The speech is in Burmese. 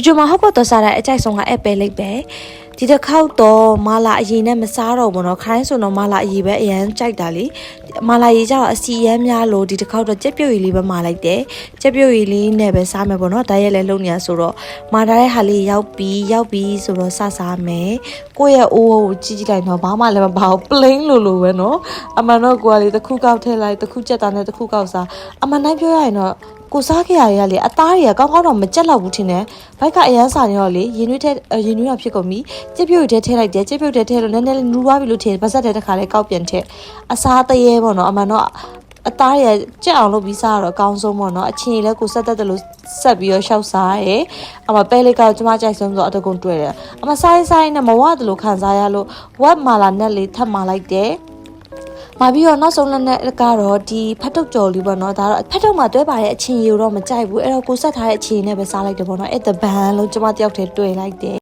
ကျူမဟုတ်တော့စားတဲ့အကြိုက်ဆုံးကအဲ့ပဲလိုက်ပဲဒီတစ်ခေါက်တော့မာလာအရင်နဲ့မစားတော့ဘူးเนาะခိုင်းဆိုတော့မာလာအရင်ပဲအရန်ကြိုက်တာလေမာလာရေကျတော့အစီရမ်းများလို့ဒီတစ်ခေါက်တော့ကြက်ပြုတ်ရည်လေးပဲမာလိုက်တယ်ကြက်ပြုတ်ရည်လေးနဲ့ပဲစားမယ်ပေါ့เนาะဒါရက်လည်းလုံနေရဆိုတော့မာထားတဲ့ဟာလေးရောက်ပြီးဆိုတော့စားမယ်ကိုယ့်ရဲ့အိုးကိုကြည့်လိုက်တော့ဘာမှလည်းမပါဘူး plain လိုပဲเนาะအမှန်တော့ကိုယ်ကလေတစ်ခုကောက်ထည့်လိုက်တစ်ခုကြက်တာနဲ့တစ်ခုကောက်စားအမှန်တိုင်းပြောရရင်တော့ကိုစားခဲ့ရရလေအသားတွေကကောင်းတော့မကြက်တော့ဘူးထင်တယ်ဘိုက်ကအရန်စာနေတော့လေရင်နွေးတော့ဖြစ်ကုန်ပြီကြက်ပြုတ်ထဲထည့်လိုက်တယ်ကြက်ပြုတ်ထဲထည့်လို့နည်းနည်းနူသွားပြီလို့ထင်ပါစက်တဲ့တစ်ခါလဲကောက်ပြန်ထည့်အစားတရေပေါ့နော်အမှန်တော့အသားရကြက်အောင်လုပ်ပြီးစားရတော့အကောင်းဆုံးပေါ့နော်အချင်းလည်းကိုဆက်တက်တယ်လို့ဆက်ပြီးတော့ရှောက်စားရဲအမပဲလေးကကျမကြိုက်ဆုံးဆိုအတကုံတွေ့တယ်အမဆိုင်နဲ့မဝတယ်လို့ခံစားရလို့ဝက်မာလာနဲ့လေးထပ်မာလိုက်တယ်มาပြီးတော့နောက်ဆုံးလက်နဲ့ကတော့ဒီဖတ်တုတ်ကြော်လေးပေါ့နော်ဒါတော့ဖတ်တုတ်မှာတွဲပါတဲ့အချင်းရီတော့မကြိုက်ဘူးအဲ့တော့ကိုဆက်ထားတဲ့အချင်းနဲ့ပဲစားလိုက်တယ်ပေါ့နော်အဲ့တပန်းလုံးကျမတယောက်တည်းတွေ့လိုက်တယ်